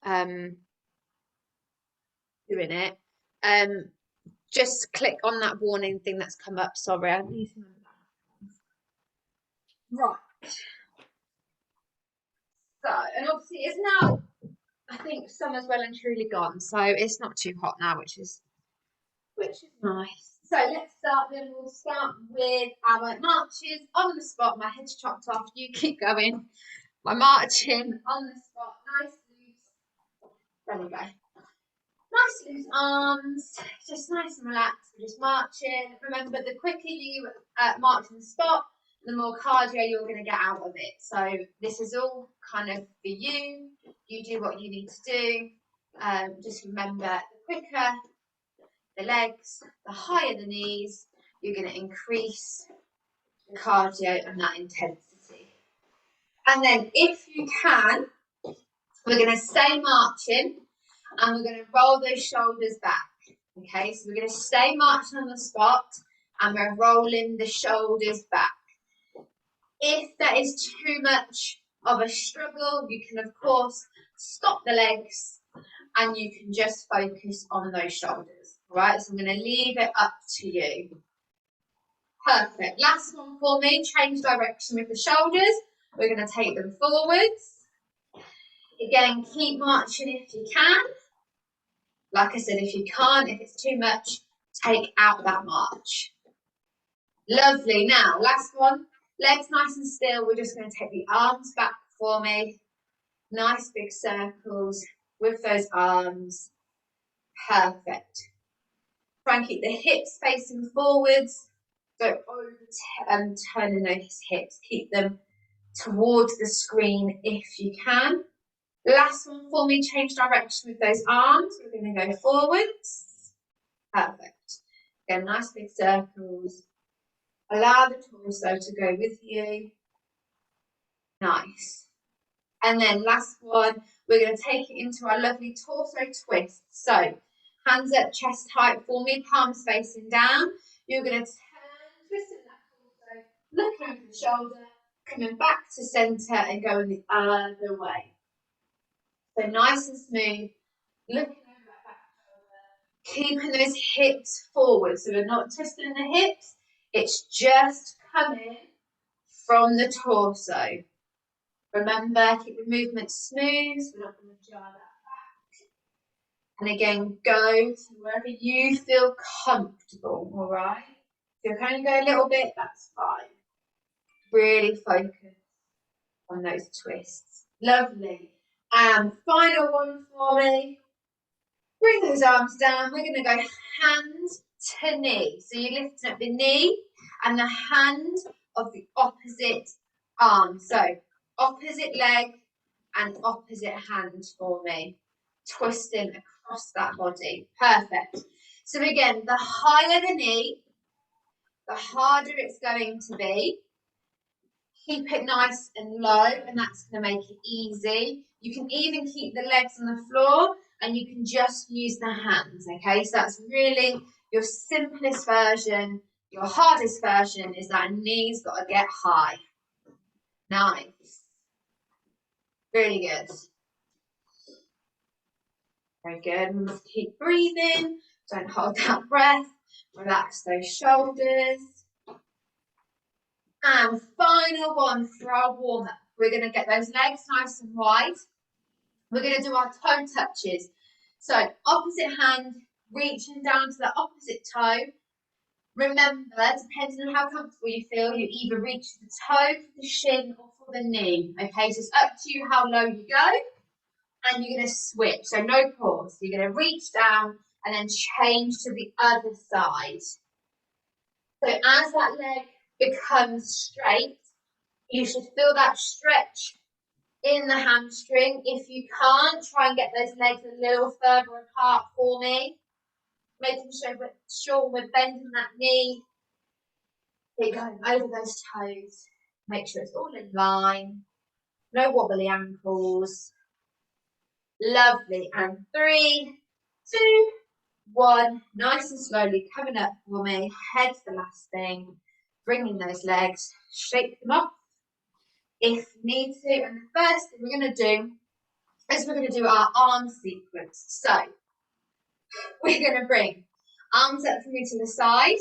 doing it, just click on that warning thing that's come up. Sorry, I need to remember that. Right. So, and obviously it's now, I think summer's well and truly gone, so it's not too hot now, which is nice. So let's start. Then we'll start with our marches on the spot. My head's chopped off. You keep going. My marching on the spot. Nice loose. There we go. Nice loose arms. Just nice and relaxed. We're just marching. Remember, the quicker you march on the spot, the more cardio you're going to get out of it. So this is all kind of for you. You do what you need to do. Just remember, the quicker the legs, the higher the knees, you're going to increase the cardio and that intensity. And then if you can, we're going to stay marching and we're going to roll those shoulders back. Okay, so we're going to stay marching on the spot and we're rolling the shoulders back. If that is too much of a struggle, you can of course stop the legs and you can just focus on those shoulders. All right, so I'm going to leave it up to you. Perfect. Last one for me, change direction with the shoulders. We're going to take them forwards. Again, keep marching if you can. Like I said, if you can't, if it's too much, take out that march. Lovely. Now, last one. Legs nice and still. We're just going to take the arms back for me. Nice big circles with those arms. Perfect. Try and keep the hips facing forwards. Don't over turning those hips. Keep them towards the screen if you can. Last one for me, change direction with those arms. We're going to go forwards. Perfect. Again, nice big circles. Allow the torso to go with you. Nice. And then last one, we're going to take it into our lovely torso twist. So, hands up, chest height for me, palms facing down. You're going to turn, twisting that torso, look over the shoulder, coming back to centre and going the other way. So nice and smooth, looking over that back shoulder, keeping those hips forward. So we're not twisting the hips, it's just coming from the torso. Remember, keep the movement smooth, so we're not going to jar that back. And again, go to wherever you feel comfortable, all right? If you're going to go a little bit, that's fine. Really focus on those twists. Lovely. And final one for me. Bring those arms down. We're going to go hand to knee. So you're lifting up the knee and the hand of the opposite arm. So opposite leg and opposite hand for me. Twisting across that body. Perfect. So again, the higher the knee, the harder it's going to be. Keep it nice and low, and that's going to make it easy. You can even keep the legs on the floor, and you can just use the hands, okay? So that's really your simplest version. Your hardest version is that knee's got to get high. Nice. Really good. Very good. Just keep breathing. Don't hold that breath. Relax those shoulders. And final one for our warm-up. We're going to get those legs nice and wide. We're going to do our toe touches. So opposite hand, reaching down to the opposite toe. Remember, depending on how comfortable you feel, you either reach the toe for the shin or for the knee. Okay, so it's up to you how low you go. And you're going to switch, so no pause. You're going to reach down and then change to the other side. So as that leg becomes straight, you should feel that stretch in the hamstring. If you can't, try and get those legs a little further apart for me. Making sure we're bending that knee. Keep going over those toes. Make sure it's all in line. No wobbly ankles. Lovely. And 3, 2, 1. Nice and slowly coming up for me. Head's the last thing. Bringing those legs. Shake them off if you need to. And the first thing we're going to do is we're going to do our arm sequence. So we're going to bring arms up from you to the side.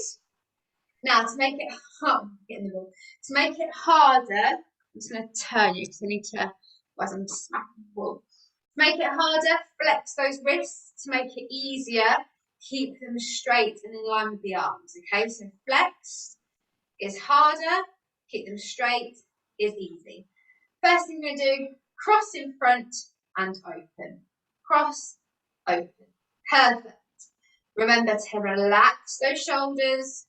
Now to make it to make it harder, I'm just going to turn you because I need to, otherwise I'm smacking the wall. To make it harder, flex those wrists. To make it easier, keep them straight and in line with the arms. Okay, so flex is harder, keep them straight is easy. First thing we're going to do, cross in front and open. Cross, open. Perfect. Remember to relax those shoulders.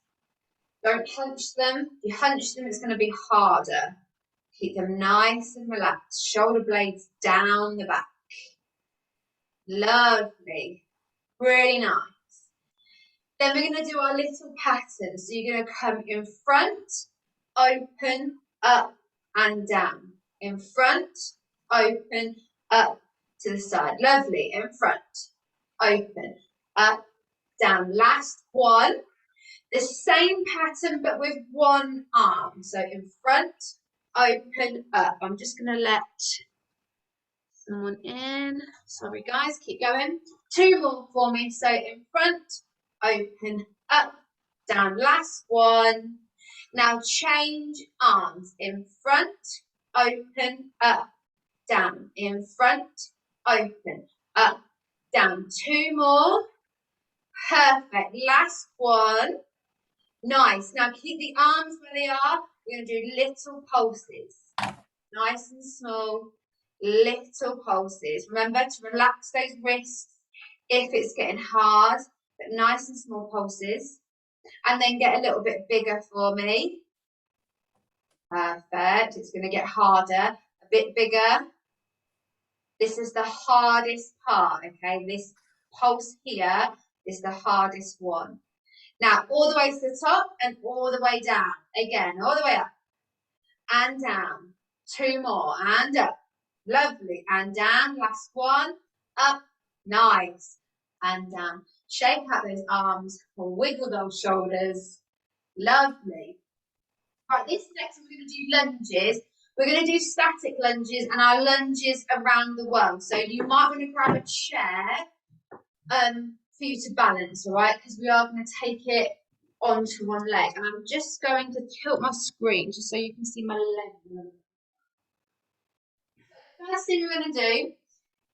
Don't hunch them. If you hunch them, it's going to be harder. Keep them nice and relaxed. Shoulder blades down the back. Lovely. Really nice. Then we're going to do our little pattern. So you're going to come in front, open, up and down. In front, open, up to the side. Lovely. In front, open, up, down. Last one. The same pattern but with one arm. So in front, open, up. I'm just going to let someone in. Sorry guys, keep going. Two more for me. So in front, open, up, down. Last one. Now change arms. In front, open, up, down. In front, open, up, down. Two more. Perfect. Last one. Nice. Now keep the arms where they are. We're going to do little pulses. Nice and small. Little pulses. Remember to relax those wrists if it's getting hard, but nice and small pulses. And then get a little bit bigger for me. Perfect. It's going to get harder. A bit bigger. This is the hardest part, okay? This pulse here is the hardest one. Now, all the way to the top and all the way down. Again, all the way up and down. Two more and up. Lovely. And down. Last one. Up. Nice. And down. Shake out those arms. Wiggle those shoulders. Lovely. Right, this next we're going to do lunges. We're going to do static lunges and our lunges around the world. So you might want to grab a chair for you to balance, all right? Because we are going to take it onto one leg. And I'm just going to tilt my screen just so you can see my leg. First thing we're going to do,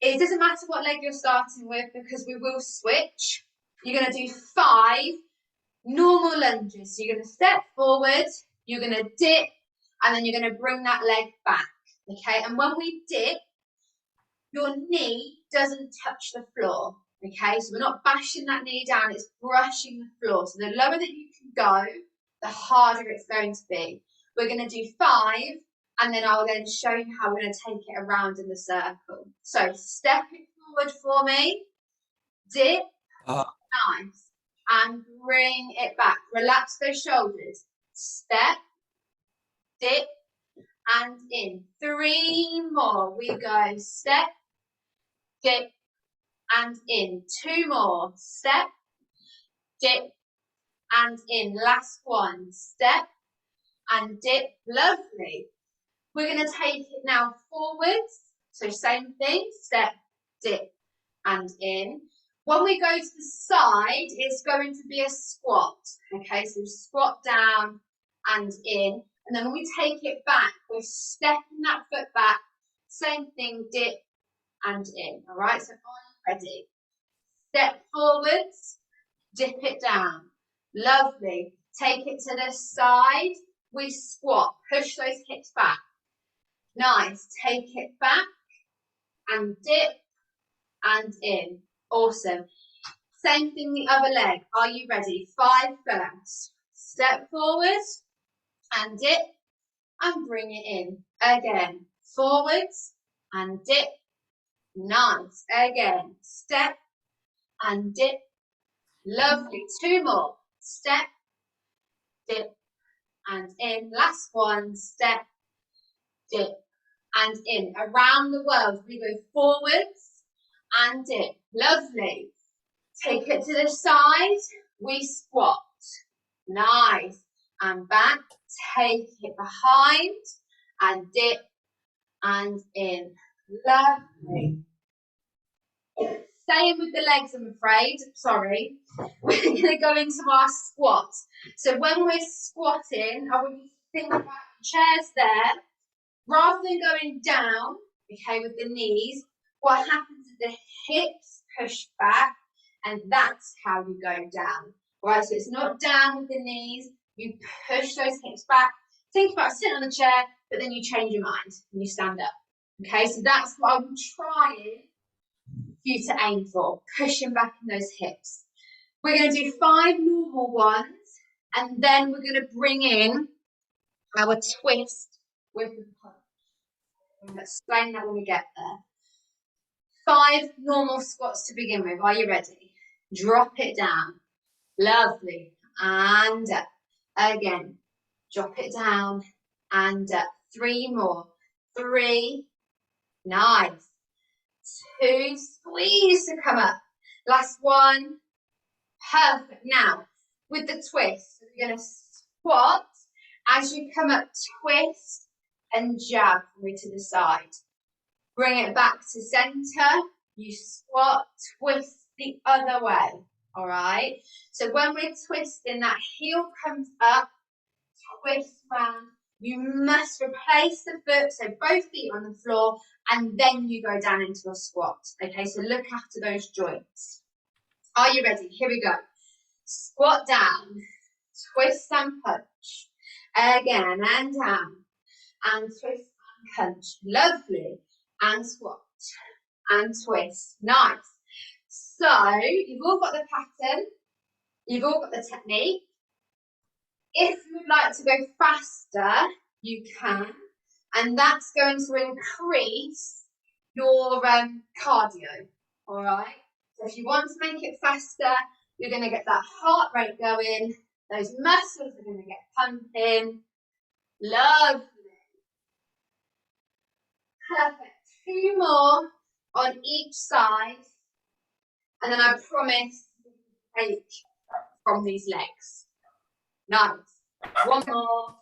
it doesn't matter what leg you're starting with because we will switch. You're going to do 5 normal lunges. So you're going to step forward, you're going to dip, and then you're going to bring that leg back, okay? And when we dip, your knee doesn't touch the floor, okay? So we're not bashing that knee down, it's brushing the floor. So the lower that you can go, the harder it's going to be. We're going to do 5, and then I'll then show you how we're going to take it around in the circle. So step it forward for me, dip, nice, and bring it back. Relax those shoulders. Step, dip, and in. 3 more. We go step, dip, and in. 2 more. Step, dip, and in. Last one. Step, and dip. Lovely. We're going to take it now forwards. So same thing. Step, dip, and in. When we go to the side, it's going to be a squat. Okay, so squat down and in. And then when we take it back, we're stepping that foot back. Same thing, dip and in. All right, so are you ready? Step forwards, dip it down. Lovely. Take it to the side. We squat. Push those hips back. Nice. Take it back and dip and in. Awesome. Same thing the other leg. Are you ready? 5 first. Step forward and dip and bring it in. Again. Forwards and dip. Nice. Again. Step and dip. Lovely. 2 more. Step, dip, and in. Last one. Step, dip, and in. Around the world, we go forwards and dip. Lovely. Take it to the side. We squat. Nice. And back. Take it behind and dip and in. Lovely. staying with the legs, I'm afraid. Sorry. We're going to go into our squats. So when we're squatting, I want you to think about the chairs there. Rather than going down, okay, with the knees, what happens is the hips push back, and that's how you go down. Right, so it's not down with the knees, you push those hips back. Think about sitting on the chair, but then you change your mind and you stand up. Okay, so that's what I'm trying for you to aim for, pushing back in those hips. We're going to do 5 normal ones, and then we're going to bring in our twist with the punch. I'm going to explain that when we get there. 5 normal squats to begin with. Are you ready? Drop it down. Lovely. And up. Again. Drop it down. And up. 3 more. 3. Nice. 2. Squeeze to come up. Last one. Perfect. Now, with the twist, we're going to squat. As you come up, twist and jab to the side. Bring it back to center. You squat, twist the other way. All right. So when we're twisting, that heel comes up, twist round. You must replace the foot, so both feet on the floor, and then you go down into a squat. Okay, so look after those joints. Are you ready? Here we go. Squat down, twist and punch. Again, and down, and twist and punch. Lovely. And squat and twist. Nice. So you've all got the pattern, you've all got the technique. If you would like to go faster, you can, and that's going to increase your cardio. All right. So if you want to make it faster, you're going to get that heart rate going. Those muscles are going to get pumping. Lovely. Perfect. 2 more on each side, and then I promise to take from these legs. Nice. 1 more.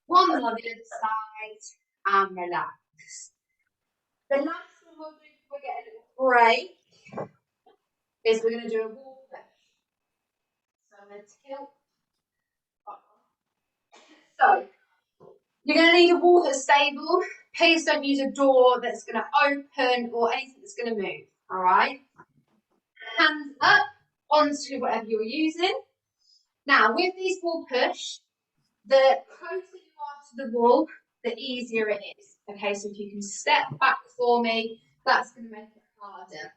1 more on the other side, and relax. The last one we'll do before we get a little break is we're going to do a wall push. So I'm going to tilt. So you're going to need a wall that's stable. Please don't use a door that's going to open or anything that's going to move. All right. Hands up onto whatever you're using. Now, with these wall push, the closer you are to the wall, the easier it is. Okay, so if you can step back for me, that's going to make it harder.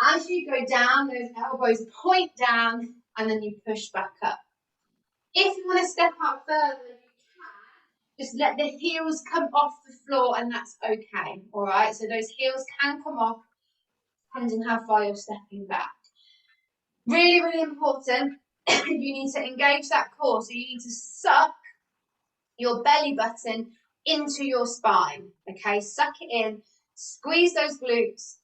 As you go down, those elbows point down, and then you push back up. If you want to step out further, you can. Just let the heels come off the floor, and that's okay. All right, so those heels can come off, depending how far you're stepping back. Really, really important. You need to engage that core. So you need to suck your belly button into your spine. Okay, suck it in, squeeze those glutes,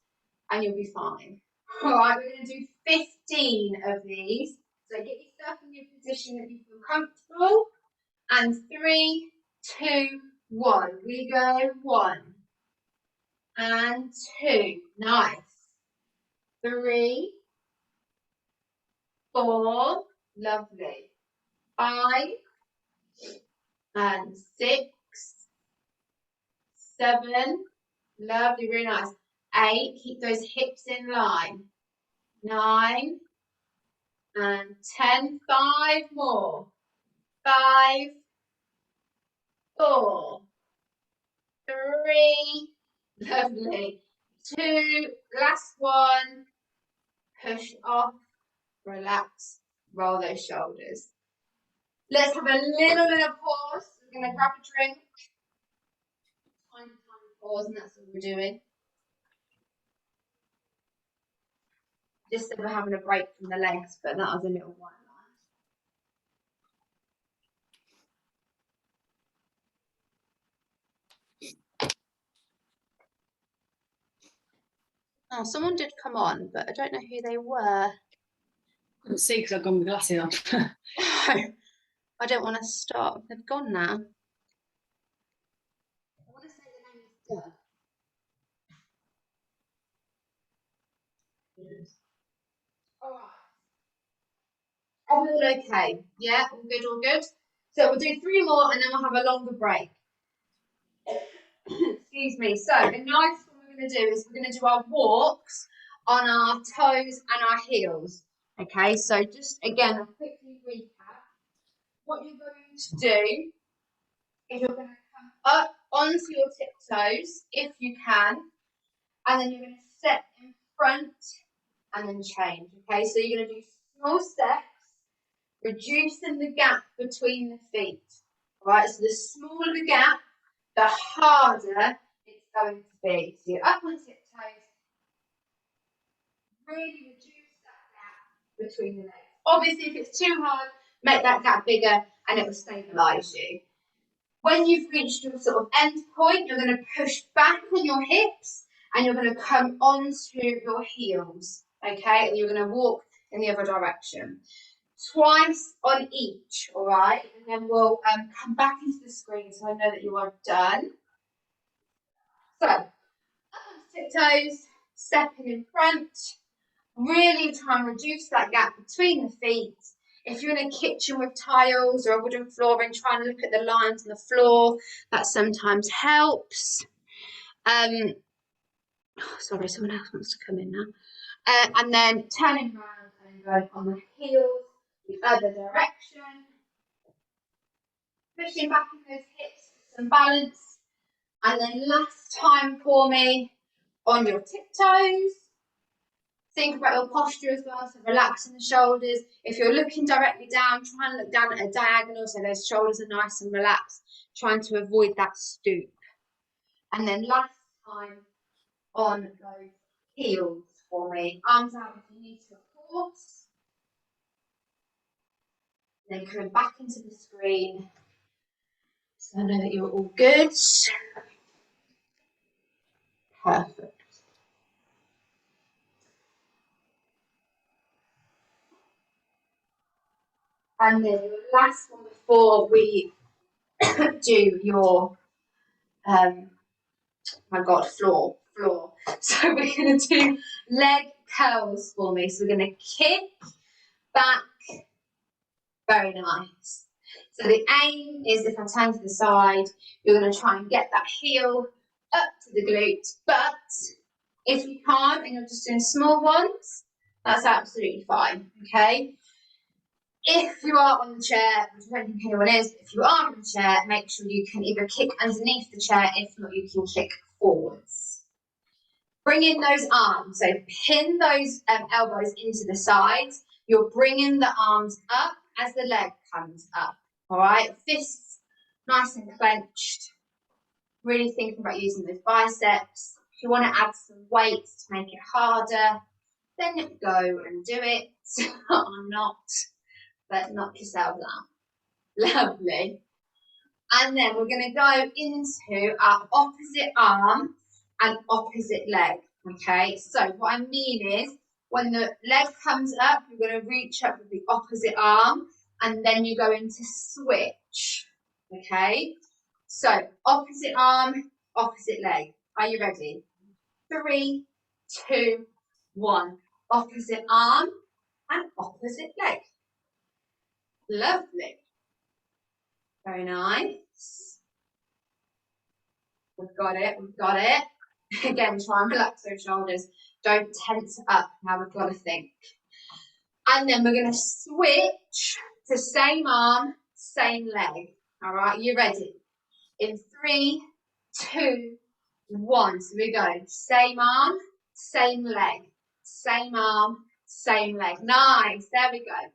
and you'll be fine. All right, we're going to do 15 of these. So get yourself in your position that you feel comfortable. And 3, 2, 1. We go 1 and 2. Nice. 3, 4. Lovely. 5 and 6, 7. Lovely, really nice. 8. Keep those hips in line. 9 and 10. 5 more. 5, 4, 3. Lovely. 2. Last one. Push off. Relax. Roll those shoulders. Let's have a little pause. We're going to grab a drink. Tiny pause, and that's what we're doing. Just so we're having a break from the legs, but that was a little while. Oh, someone did come on, but I don't know who they were. I couldn't see because I've got my glasses on. I don't want to stop. They've gone now. I want to say the name is Doug. All right. Are we all okay? Yeah, all good, all good. So we'll do 3 more and then we'll have a longer break. Excuse me. So the nice one we're going to do is we're going to do our walks on our toes and our heels. Okay, so just again, I'll quickly recap. What you're going to do is you're going to come up onto your tiptoes if you can, and then you're going to step in front and then change. Okay, so you're going to do small steps, reducing the gap between the feet. All right, so the smaller the gap, the harder it's going to be. So you're up on tiptoes, really reduce that gap between the legs. Obviously, if it's too hard, make that gap bigger and it will stabilise you. When you've reached your sort of end point, you're going to push back on your hips and you're going to come onto your heels, okay? And you're going to walk in the other direction. Twice on each, all right? And then we'll come back into the screen so I know that you are done. So, up on tiptoes, stepping in front, really try and reduce that gap between the feet. If you're in a kitchen with tiles or a wooden flooring, try and look at the lines on the floor. That sometimes helps. Sorry, someone else wants to come in now. And then turning around and going on the heels, the other direction. Pushing back in those hips for some balance. And then last time for me, on your tiptoes. Think about your posture as well, so relaxing the shoulders. If you're looking directly down, try and look down at a diagonal so those shoulders are nice and relaxed, trying to avoid that stoop. And then last time on those heels for me. Arms out if you need to, of course. Then coming back into the screen. So I know that you're all good. Perfect. And then your last one before we do your, my God, floor. So we're going to do leg curls for me. So we're going to kick, back, very nice. So the aim is if I turn to the side, you're going to try and get that heel up to the glute. But if you can't and you're just doing small ones, that's absolutely fine, okay? If you are on the chair, which I don't think anyone is, if you are on the chair, make sure you can either kick underneath the chair, if not, you can kick forwards. Bring in those arms, so pin those elbows into the sides. You're bringing the arms up as the leg comes up, all right? Fists nice and clenched. Really thinking about using those biceps. If you want to add some weights to make it harder, then go and do it. Or not, but knock yourself down. Lovely. And then we're going to go into our opposite arm and opposite leg, okay? So what I mean is, when the leg comes up, you're going to reach up with the opposite arm, and then you go into switch, okay? So opposite arm, opposite leg. Are you ready? 3, 2, 1. Opposite arm and opposite leg. Lovely. Very nice. We've got it, we've got it. Again, try and relax those shoulders. Don't tense up. Now we've got to think. And then we're going to switch to same arm, same leg. All right, you ready? In 3, 2, 1. So we go same arm, same leg. Same arm, same leg. Nice. There we go.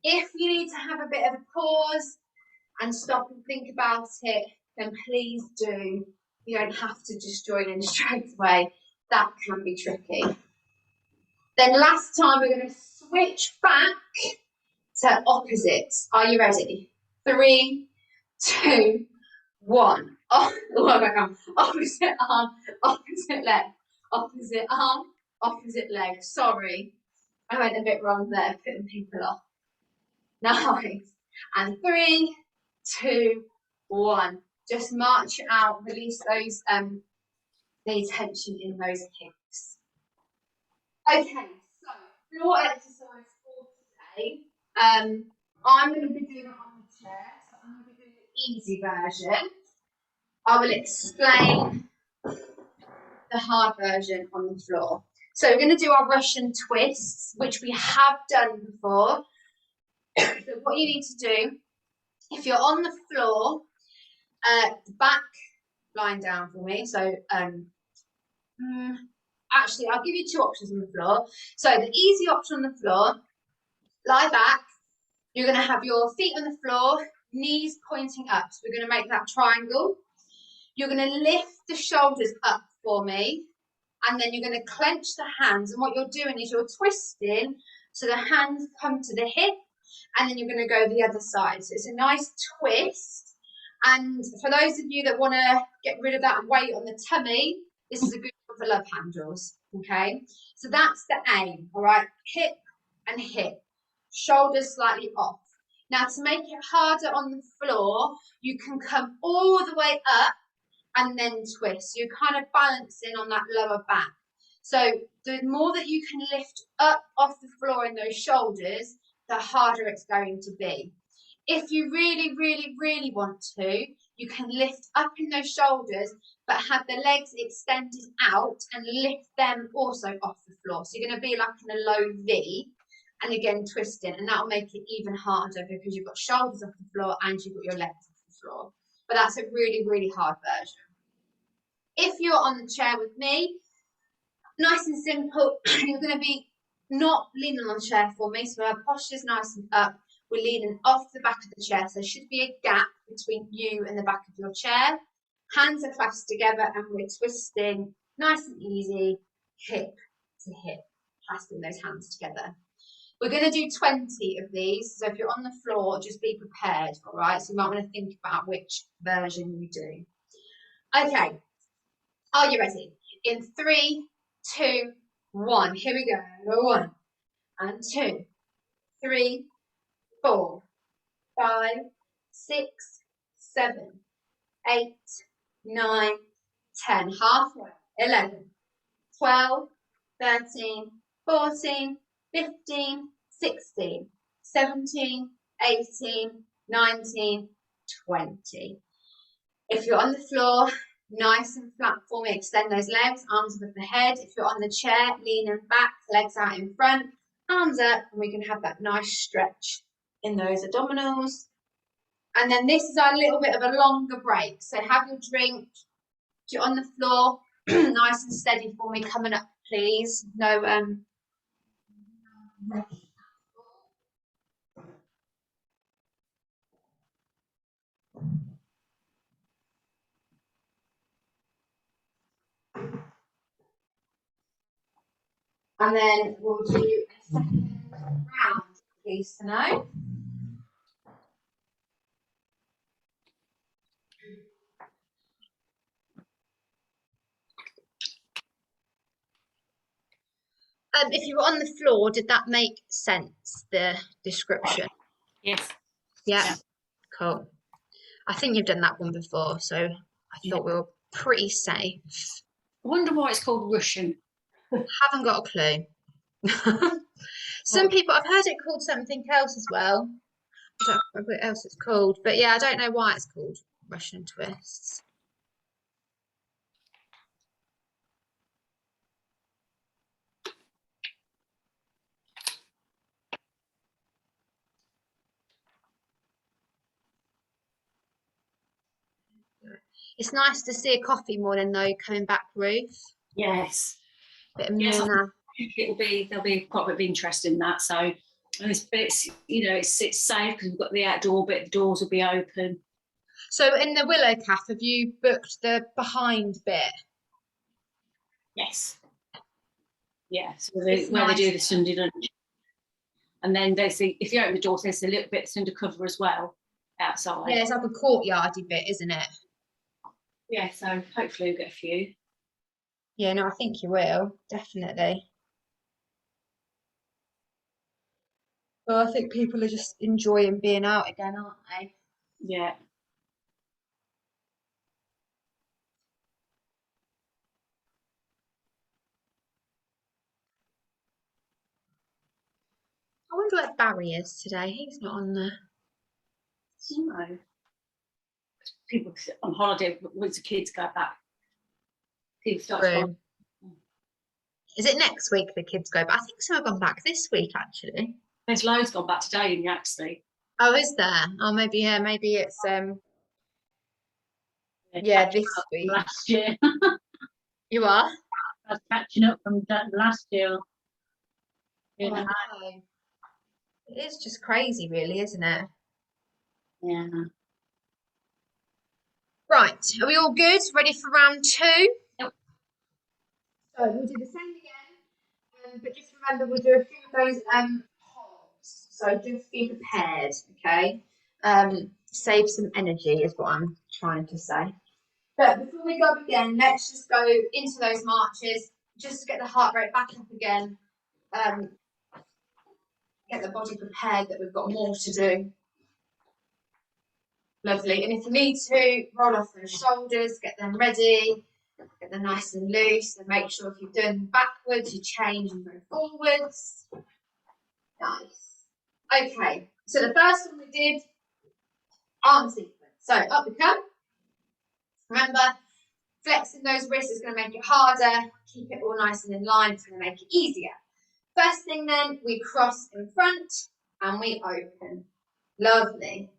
If you need to have a bit of a pause and stop and think about it, then please do. You don't have to just join in straight away. That can be tricky. Then last time we're going to switch back to opposites. Are you ready? 3, 2, 1. Oh my God. Opposite arm, opposite leg. Opposite arm, opposite leg. Sorry, I went a bit wrong there, putting people off. Nice. And 3, 2, 1. Just march out, release those, the tension in those hips. Okay, so floor exercise for today. I'm going to be doing it on the chair, so I'm going to be doing the easy version. I will explain the hard version on the floor. So we're going to do our Russian twists, which we have done before. So what you need to do, if you're on the floor, the back lying down for me. So actually, I'll give you two options on the floor. So the easy option on the floor, lie back. You're going to have your feet on the floor, knees pointing up. So we're going to make that triangle. You're going to lift the shoulders up for me, and then you're going to clench the hands. And what you're doing is you're twisting so the hands come to the hip, and then you're going to go the other side. So it's a nice twist. And for those of you that want to get rid of that weight on the tummy, this is a good one for love handles. Okay, so that's the aim. All right, hip and hip, shoulders slightly off. Now, to make it harder on the floor, you can come all the way up and then twist. You're kind of balancing on that lower back. So the more that you can lift up off the floor in those shoulders, the harder it's going to be. If you really, really, really want to, you can lift up in those shoulders, but have the legs extended out and lift them also off the floor. So you're going to be like in a low V, and again twisting, and that'll make it even harder because you've got shoulders off the floor and you've got your legs off the floor. But that's a really, really hard version. If you're on the chair with me, nice and simple, you're going to be not leaning on the chair for me, so our posture's nice and up. We're leaning off the back of the chair, so there should be a gap between you and the back of your chair. Hands are clasped together and we're twisting, nice and easy, hip to hip, clasping those hands together. We're going to do 20 of these, so if you're on the floor, just be prepared, all right? So you might want to think about which version you do. Okay, are you ready? In 3, 2, 1, here we go. 1 and 2, 3, 4, 5, 6, 7, 8, 9, 10, halfway, 11, 12, 13, 14, 15, 16, 17, 18, 19, 20. If you're on the floor, nice and flat for me, extend those legs, arms above the head. If you're on the chair, leaning back, legs out in front, arms up, and we can have that nice stretch in those abdominals. And then this is our little bit of a longer break. So have your drink. If you're on the floor, nice and steady for me, coming up, please. No, and then we'll do a second round, please, to know. If you were on the floor, did that make sense, the description? Yes. Yeah. Cool. I think you've done that one before, so I thought we were pretty safe. I wonder why it's called Russian. Haven't got a clue. Some people, I've heard it called something else as well. I don't know what else it's called, but yeah, I don't know why it's called Russian twists. It's nice to see a coffee morning though coming back, Ruth. Yes. Bit of Yes, Muna. there'll be quite a bit of interest in that. So, and it's you know it's safe because we've got the outdoor bit. The doors will be open. So in the Willow Calf, have you booked the behind bit? Yes. Yeah. So where they do the Sunday lunch, and then there's if you open the door, there's a little bit that's undercover as well outside. Yeah, it's like a courtyardy bit, isn't it? Yeah. So hopefully we'll get a few. Yeah, no, I think you will, definitely. Well, I think people are just enjoying being out again, aren't they? Yeah. wonder where Barry is today. He's not on there. No. People on holiday, once the kids go back, people start to. Is it next week the kids go back? I think some have gone back this week, actually. There's loads gone back today in Yaxley. Oh, is there? Oh, maybe, yeah, maybe it's this week. Last year. You are? I was catching up from last year. Oh, it is just crazy, really, isn't it? Yeah. Right, are we all good? Ready for round 2? Yep. So we'll do the same again, but just remember we'll do a few of those holds. So just be prepared, okay? Save some energy is what I'm trying to say. But before we go up again, let's just go into those marches, just to get the heart rate back up again. Get the body prepared that we've got more to do. Lovely. And if you need to, roll off those shoulders, get them ready, get them nice and loose, and make sure if you're doing backwards, you change and go forwards. Nice. Okay, so the first one we did, arm sequence. So up we come. Remember, flexing those wrists is going to make it harder. Keep it all nice and in line. It's going to make it easier. First thing then, we cross in front and we open. Lovely.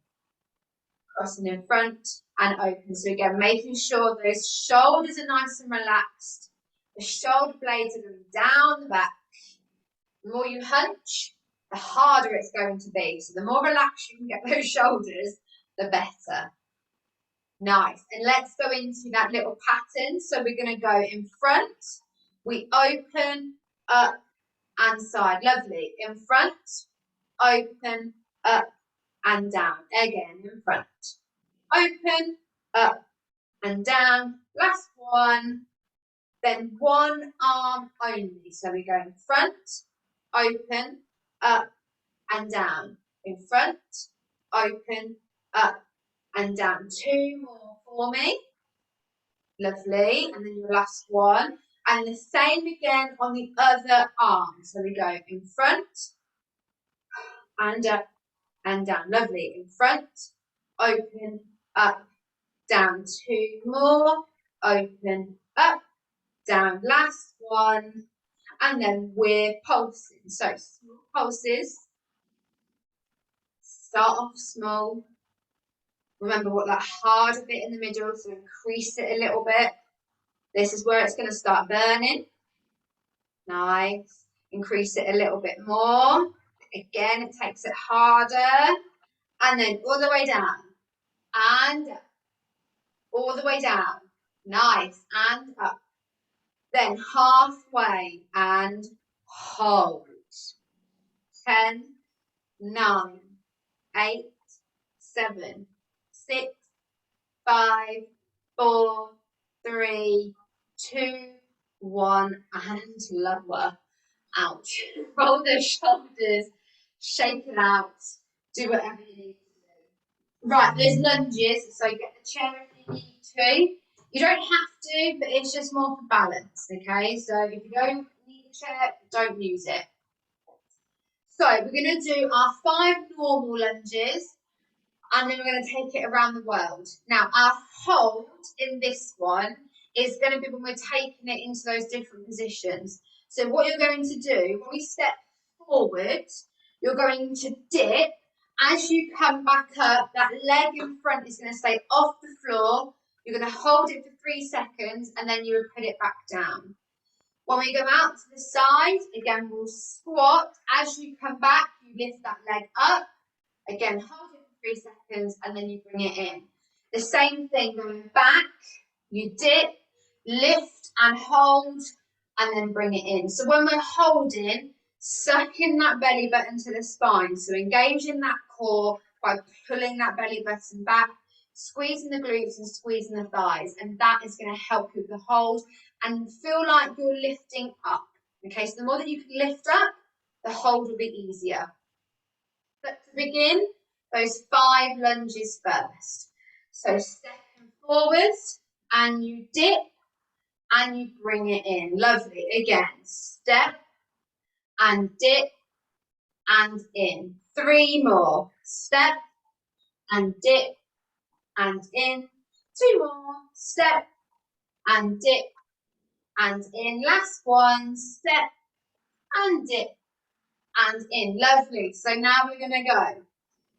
Crossing in front and open. So again, making sure those shoulders are nice and relaxed. The shoulder blades are going down the back. The more you hunch, the harder it's going to be. So the more relaxed you can get those shoulders, the better. Nice. And let's go into that little pattern. So we're going to go in front. We open, up, and side. Lovely. In front, open, up, and down. Again, in front. Open, up, and down. Last one. Then one arm only. So we go in front, open, up, and down. In front, open, up, and down. 2 more for me. Lovely. And then your last one. And the same again on the other arm. So we go in front, and up, and down. Lovely. In front, open, up, down. 2 more. Open, up, down. Last one. And then we're pulsing. So small pulses. Start off small. Remember what that harder bit in the middle, so increase it a little bit. This is where it's going to start burning. Nice. Increase it a little bit more. Again, it takes it harder. And then all the way down. And up. All the way down. Nice. And up. Then halfway and hold. 10, 9, 8, 7, 6, 5, 4, 3, 2, 1, and lower. Ouch. Roll those shoulders, shake it out, do whatever you need to do. Right, there's lunges, so get the chair if you need to. You don't have to, but it's just more for balance, okay? So if you don't need a chair, don't use it. So we're going to do our 5 normal lunges, and then we're going to take it around the world. Now, our hold in this one is going to be when we're taking it into those different positions. So what you're going to do, when we step forward, you're going to dip. As you come back up, that leg in front is going to stay off the floor. You're going to hold it for 3 seconds, and then you will put it back down. When we go out to the side, again, we'll squat. As you come back, you lift that leg up. Again, hold it for 3 seconds, and then you bring it in. The same thing, going back, you dip, lift and hold, and then bring it in. So when we're holding, sucking that belly button to the spine. So engaging that core by pulling that belly button back, squeezing the glutes and squeezing the thighs. And that is going to help you with the hold and feel like you're lifting up. Okay, so the more that you can lift up, the hold will be easier. But to begin, those 5 lunges first. So stepping forwards, and you dip, and you bring it in. Lovely. Again, step, and dip, and in. 3 more. Step and dip and in. 2 more. Step and dip and in. Last one. Step and dip and in. Lovely. So now we're going to go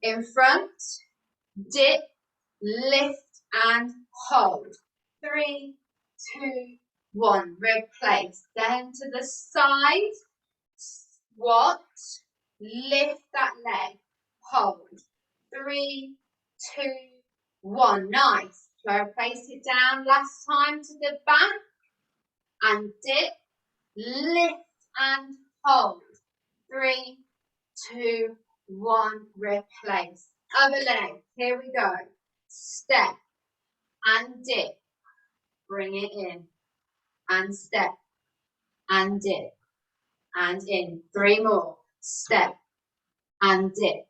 in front, dip, lift and hold. 3, 2, 1. Replace. Then to the side, squat, lift that leg, hold. 3, 2, 1. Nice. So place it down last time to the back and dip, lift and hold. 3, 2, 1. Replace. Other leg. Here we go. Step and dip. Bring it in and step and dip and in. 3 more. Step and dip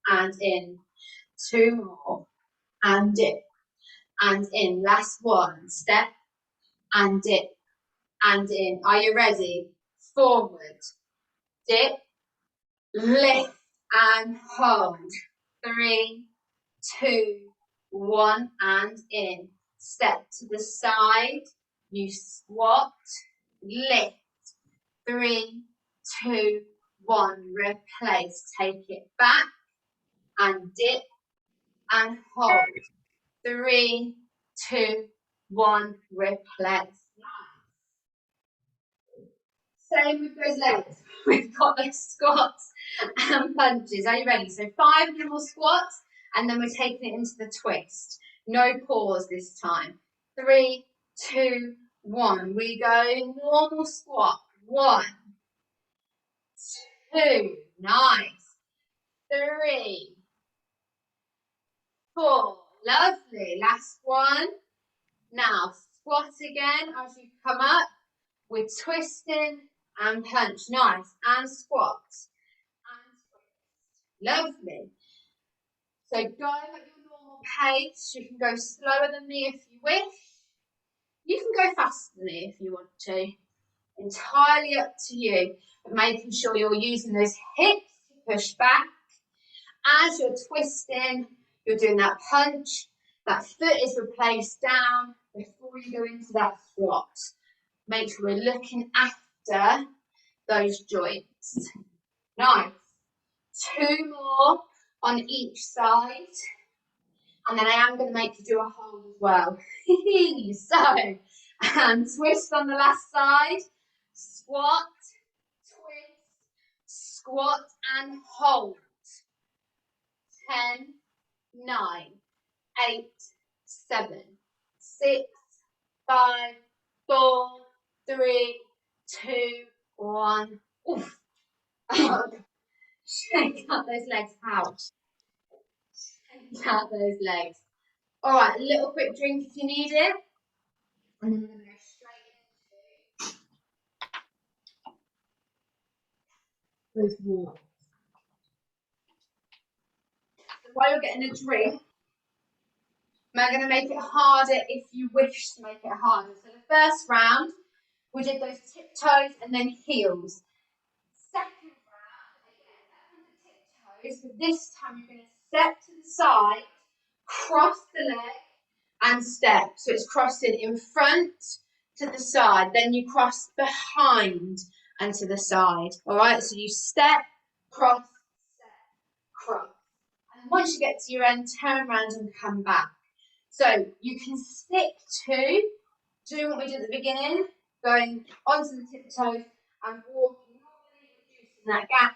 and in. 2 more and dip and in. Last one. Step and dip and in. Are you ready? Forward, dip, lift and hold. 3, 2, 1 and in. Step to the side. You squat, lift. 3, 2, 1. Replace. Take it back and dip and hold. 3, 2, 1. Replace. Same with those legs. We've got those squats and punches. Are you ready? So 5 little squats, and then we're taking it into the twist. No pause this time. 3, 2, 1. We go normal squat. 1, 2. Nice. 3, 4. Lovely. Last one. Now squat again as you come up. We're twisting and punch. Nice. And squat. And twist. Lovely. So go at your normal pace. You can go slower than me if you wish. You can go faster than me if you want to. Entirely up to you. But making sure you're using those hips to push back. As you're twisting, you're doing that punch. That foot is replaced down before you go into that squat. Make sure we're looking after those joints. Nice. 2 more on each side. And then I am going to make you do a hold as well. So, and twist on the last side. Squat, twist, squat and hold. 10, 9, 8, 7, 6, 5, 4, 3, 2, 1. Oof. Shake out those legs out. Shake out those legs. All right, a little quick drink if you need it. And then we're going to go straight into those walks. So while you're getting a drink, I'm going to make it harder if you wish to make it harder. So the first round, we did those tiptoes and then heels. Second round, again, back on the tiptoes, but this time you're going to step to the side, cross the leg, and step. So it's crossing in front to the side, then you cross behind and to the side. All right, so you step, cross, cross. And once you get to your end, turn around and come back. So you can stick to doing what we did at the beginning, going onto the tiptoes and walking normally, reducing that gap,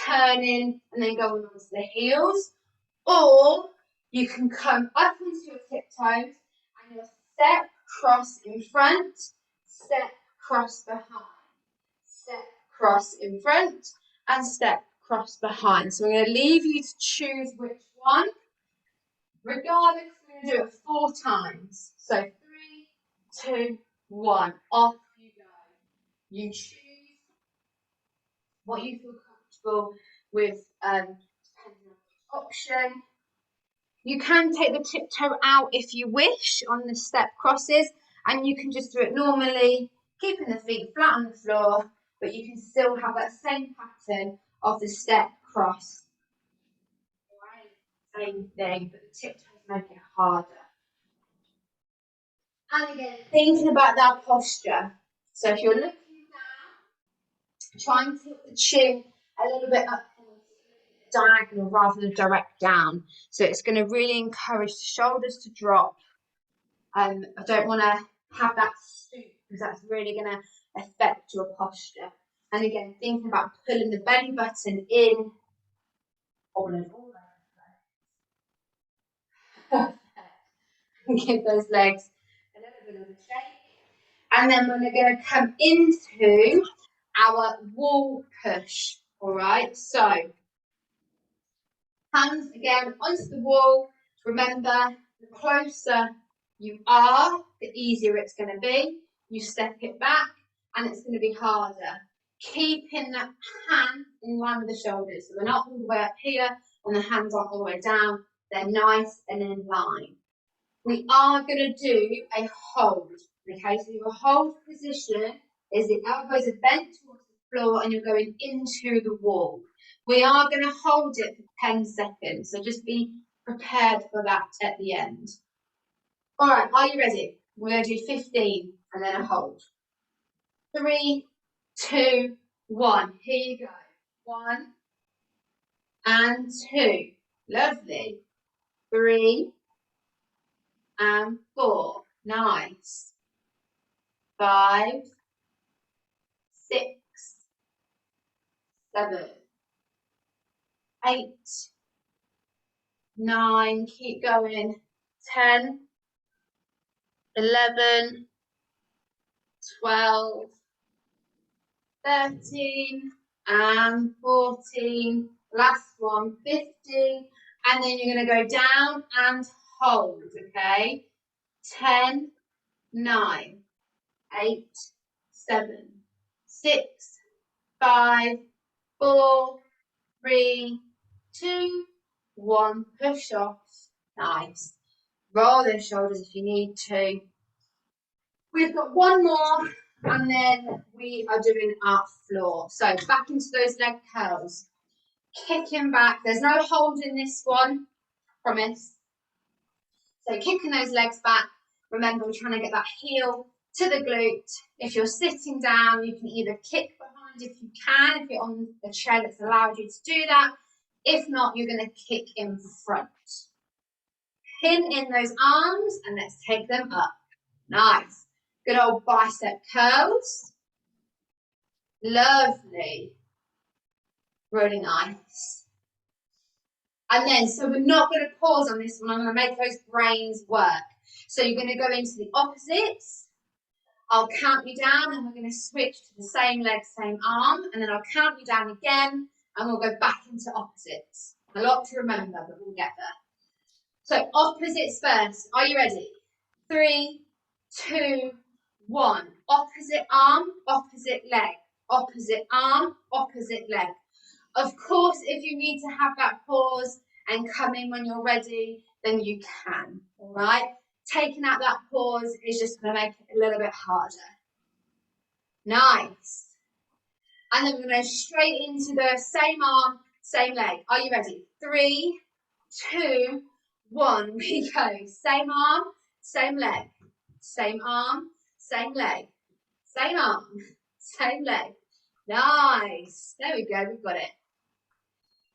turning and then going onto the heels. Or you can come up onto your tiptoes and you'll step, cross in front, step, cross behind, step, cross in front, and step, cross behind. So I'm going to leave you to choose which one. Regardless, we're going to do it 4 times. So 3, 2, 1. Off you go. You choose what you feel comfortable with, depending on the option. You can take the tiptoe out if you wish on the step crosses, and you can just do it normally, keeping the feet flat on the floor, but you can still have that same pattern of the step cross. Right? Same thing, but the tiptoes make it harder. And again, thinking about that posture. So if you're looking down, try and tilt the chin a little bit up, diagonal rather than direct down. So it's going to really encourage the shoulders to drop. I don't want to have that stoop because that's really going to affect your posture. And again, thinking about pulling the belly button in. Perfect. Give those legs a little bit of a shake. And then we're going to come into our wall push. All right, so hands again onto the wall. Remember, the closer you are, the easier it's going to be. You step it back and it's going to be harder. Keeping that hand in line with the shoulders. So we're not all the way up here and the hands aren't all the way down. They're nice and in line. We are going to do a hold. Okay, so your hold position is the elbows are bent towards the floor and you're going into the wall. We are going to hold it for 10 seconds, so just be prepared for that at the end. All right, are you ready? We're going to do 15 and then a hold. 3, 2, 1. Here you go. 1 and 2. Lovely. 3 and 4. Nice. 5, 6, 7, 8, 9, keep going, 10, 11, 12, 13, and 14, last one, 15, and then you're going to go down and hold, okay? 10, 9, 8, 7, 6, 5, 4, 3, 2, 1, push off. Nice. Roll those shoulders if you need to. We've got one more and then we are doing our floor. So back into those leg curls. Kicking back. There's no hold in this one, promise. So kicking those legs back. Remember, we're trying to get that heel to the glute. If you're sitting down, you can either kick behind if you can, if you're on a chair that's allowed you to do that. If not, you're going to kick in front. Pin in those arms and let's take them up. Nice. Good old bicep curls. Lovely. Really nice. And then, so we're not going to pause on this one. I'm going to make those brains work. So you're going to go into the opposites. I'll count you down and we're going to switch to the same leg, same arm. And then I'll count you down again and we'll go back into opposites. A lot to remember, but we'll get there. So opposites first. Are you ready? 3, 2, 1. Opposite arm, opposite leg. Opposite arm, opposite leg. Of course, if you need to have that pause and come in when you're ready, then you can, all right? Taking out that pause is just going to make it a little bit harder. Nice. And then we're going to go straight into the same arm, same leg. Are you ready? 3, 2, 1. We go. Same arm, same leg. Same arm, same leg. Same arm, same leg. Nice. There we go. We've got it.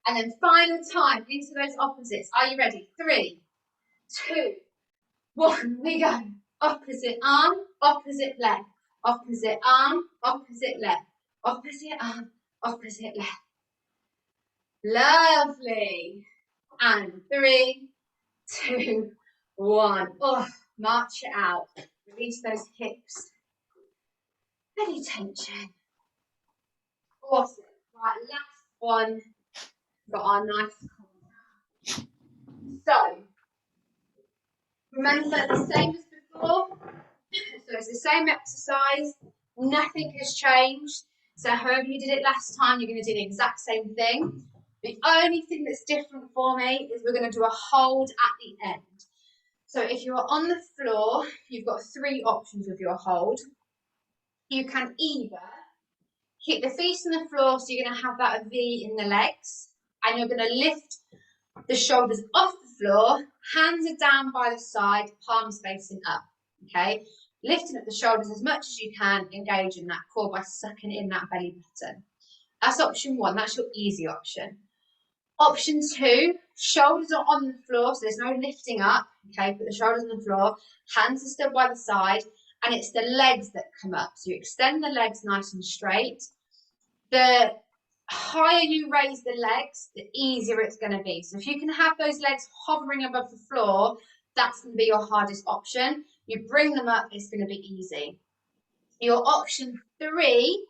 And then final time into those opposites. Are you ready? 3, 2, 1. We go. Opposite arm, opposite leg. Opposite arm, opposite leg. Opposite arm, opposite leg. Lovely. And 3, 2, 1. Oh, march it out. Release those hips. Any tension. Awesome. Right, last one. Got our nice corner. So, remember the same as before. So it's the same exercise. Nothing has changed. So however you did it last time, you're going to do the exact same thing. The only thing that's different for me is we're going to do a hold at the end. So if you're on the floor, you've got 3 options with your hold. You can either Keep the feet on the floor, so you're going to have that V in the legs, and you're going to lift the shoulders off the floor, hands are down by the side, palms facing up, okay? Lifting up the shoulders as much as you can, engaging that core by sucking in that belly button. That's option one, that's your easy option. Option two, shoulders are on the floor, so there's no lifting up, okay? Put the shoulders on the floor, hands are still by the side, and it's the legs that come up. So you extend the legs nice and straight. The higher you raise the legs, the easier it's going to be. So if you can have those legs hovering above the floor, that's going to be your hardest option. You bring them up, it's going to be easy. Your option three,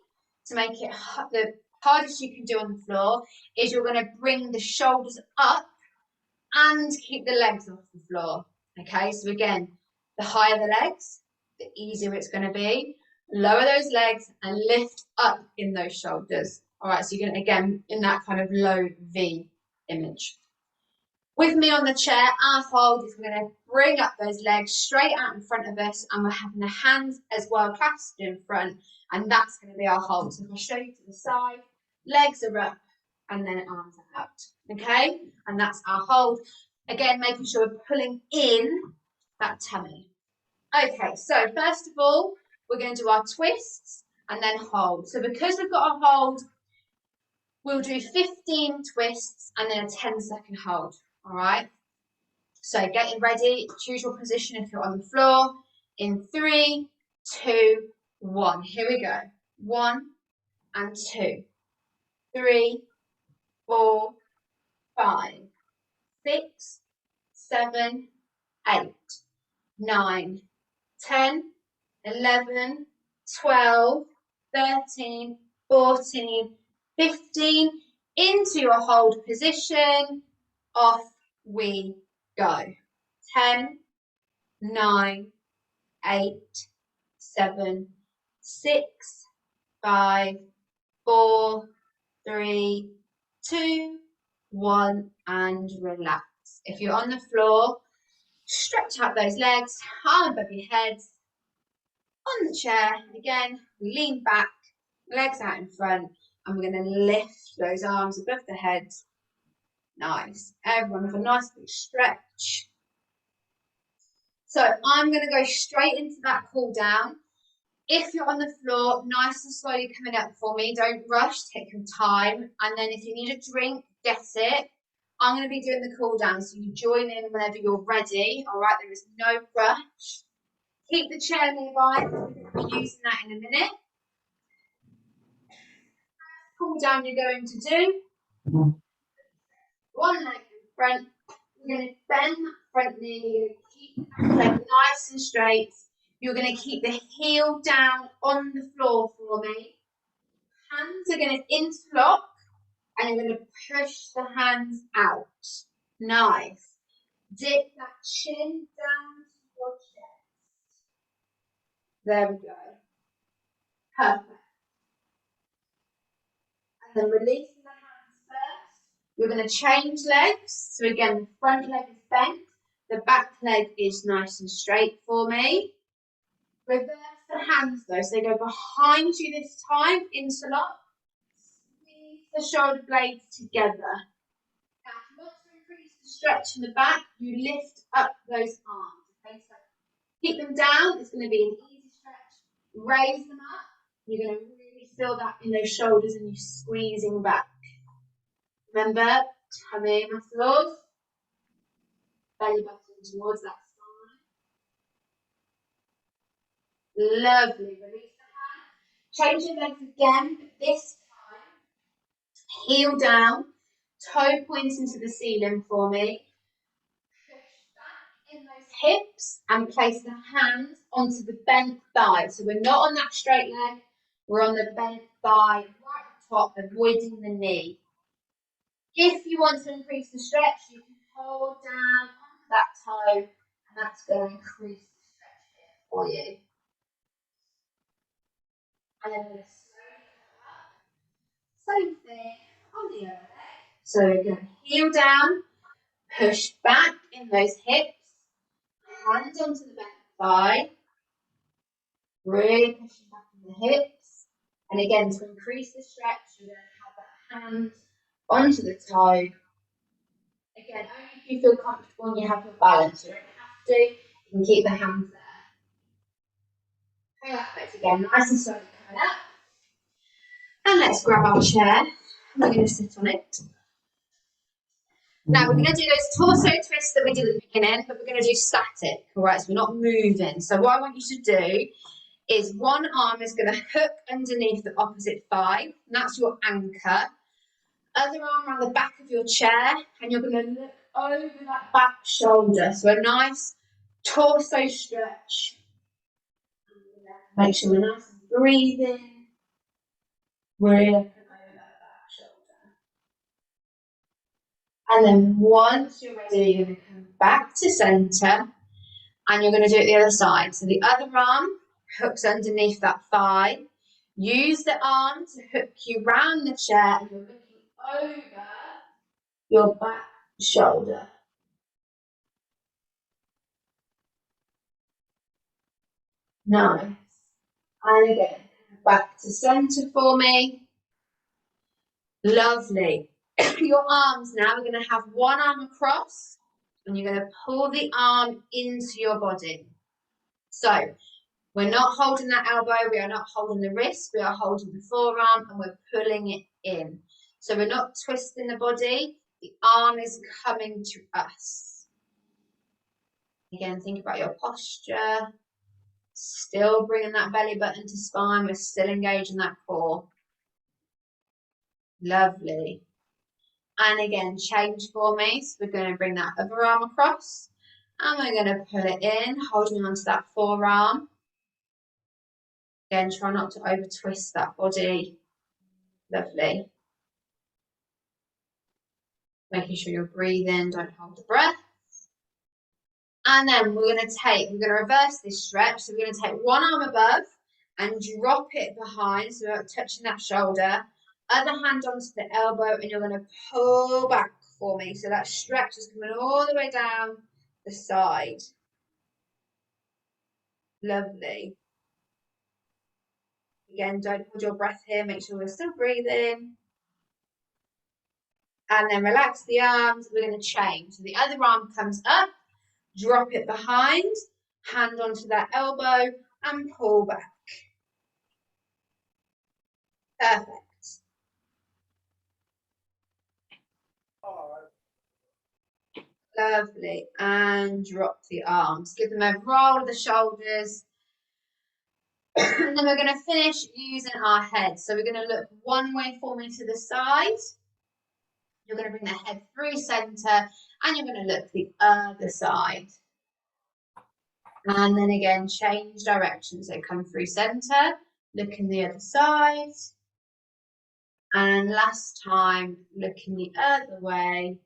to make it the hardest you can do on the floor, is you're going to bring the shoulders up and keep the legs off the floor. Okay, so again, the higher the legs, the easier it's going to be. Lower those legs and lift up in those shoulders. All right, so you're going to, again, in that kind of low V image. With me on the chair, our hold is we're going to bring up those legs straight out in front of us, and we're having the hands as well clasped in front, and that's going to be our hold. So if I show you to the side, legs are up, and then arms are out, okay? And that's our hold. Again, making sure we're pulling in that tummy. Okay, so first of all, we're going to do our twists and then hold. So because we've got our hold, we'll do 15 twists and then a 10-second hold, all right? So getting ready, choose your position if you're on the floor. In 3, 2, 1. Here we go. 1 and 2, 3, 4, 5, 6, 7, 8, 9, 10, 11, 12, 13, 14, 15. Into your hold position. Off we go. 10, 9, 8, 7, 6, 5, 4, 3, 2, 1, and relax. If you're on the floor, stretch out those legs, arm above your head. On the chair, again, lean back, legs out in front, and we're going to lift those arms above the head. Nice. Everyone with a nice big stretch. So I'm going to go straight into that cool down. If you're on the floor, nice and slowly coming up for me. Don't rush, take your time. And then if you need a drink, get it. I'm going to be doing the cool down, so you join in whenever you're ready. All right, there is no rush. Keep the chair nearby. We'll be using that in a minute. Cool down you're going to do. One leg in front. You're going to bend that front knee. You're going to keep that leg nice and straight. You're going to keep the heel down on the floor for me. Hands are going to interlock, and you're going to push the hands out. Nice. Dip that chin down to your chest. There we go. Perfect. And then releasing the hands first. You're going to change legs. So again, the front leg is bent. The back leg is nice and straight for me. Reverse the hands though, so they go behind you this time, interlock. Squeeze the shoulder blades together. Now, if you want to increase the stretch in the back, you lift up those arms. Okay, so keep them down, it's going to be an easy stretch. Raise them up, you're going to really feel that in those shoulders and you squeezing back. Remember, tummy muscles, belly button towards that spine. Lovely, release the hand. Change your legs again, but this time, heel down, toe pointing to the ceiling for me. Push back in those hips and place the hands onto the bent thigh. So we're not on that straight leg, we're on the bent thigh, right at the top, avoiding the knee. If you want to increase the stretch, you can hold down onto that toe, and that's going to increase the stretch here for you. And then we're going to slowly come up. Same thing on the other leg. So we're going to heel down, push back in those hips, hands onto the bent thigh, really pushing back in the hips. And again, to increase the stretch, you're going to have that hand onto the toe. Again, only if you feel comfortable and you have your balance. You don't have to. You can keep the hands there. Perfect. Again, nice and slowly coming up. And let's grab our chair. We're going to sit on it. Now we're going to do those torso twists that we did at the beginning, but we're going to do static. All right, so we're not moving. So what I want you to do is one arm is going to hook underneath the opposite thigh, and that's your anchor. Other arm around the back of your chair, and you're going to look over that back shoulder. So a nice torso stretch. Make sure we're nice and breathing. Really looking over that back shoulder. And then once you're ready, you're going to come back to centre, and you're going to do it the other side. So the other arm hooks underneath that thigh. Use the arm to hook you round the chair, and you're looking over your back shoulder. Nice. And again, back to centre for me. Lovely. Your arms now, we're going to have one arm across, and you're going to pull the arm into your body. So we're not holding that elbow, we are not holding the wrist, we are holding the forearm, and we're pulling it in. So we're not twisting the body, the arm is coming to us. Again, think about your posture. Still bringing that belly button to spine, we're still engaging that core. Lovely. And again, change for me. So we're going to bring that other arm across, and we're going to pull it in, holding onto that forearm. Again, try not to over twist that body. Lovely. Making sure you're breathing, don't hold the breath. And then we're going to reverse this stretch. So we're going to take one arm above and drop it behind, so we're touching that shoulder. Other hand onto the elbow, and you're going to pull back for me. So that stretch is coming all the way down the side. Lovely. Again, don't hold your breath here. Make sure we're still breathing. And then relax the arms. We're going to change. So the other arm comes up, drop it behind, hand onto that elbow, and pull back. Perfect. Lovely. And drop the arms. Give them a roll of the shoulders. And then we're going to finish using our head. So we're going to look one way for me to the side. You're going to bring the head through centre, and you're going to look the other side. And then again, change direction. So come through centre, looking the other side. And last time, looking the other way.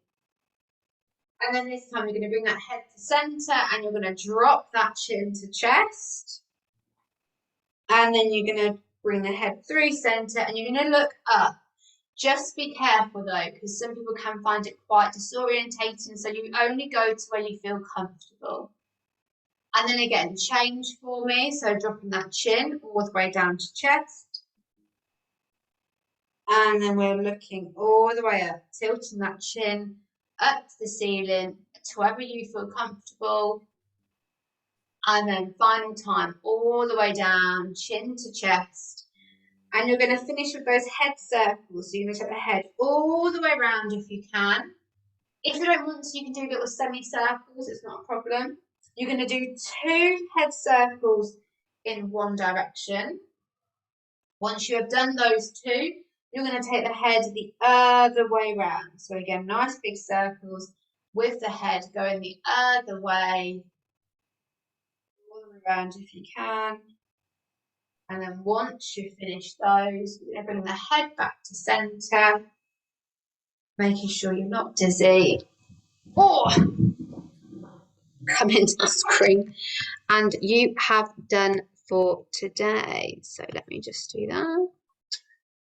And then this time, you're going to bring that head to centre, and you're going to drop that chin to chest. And then you're going to bring the head through centre, and you're going to look up. Just be careful though, because some people can find it quite disorientating. So you only go to where you feel comfortable. And then again, change for me. So dropping that chin all the way down to chest. And then we're looking all the way up, tilting that chin up to the ceiling, to wherever you feel comfortable. And then final time, all the way down, chin to chest. And you're going to finish with those head circles. So you're going to take the head all the way around if you can. If you don't want to, you can do little semicircles. It's not a problem. You're going to do 2 head circles in one direction. Once you have done those 2, you're going to take the head the other way round. So again, nice big circles with the head going the other way. All the way around if you can. And then once you finish those, you're going to bring the head back to centre, making sure you're not dizzy or come into the screen. And you have done for today. So let me just do that.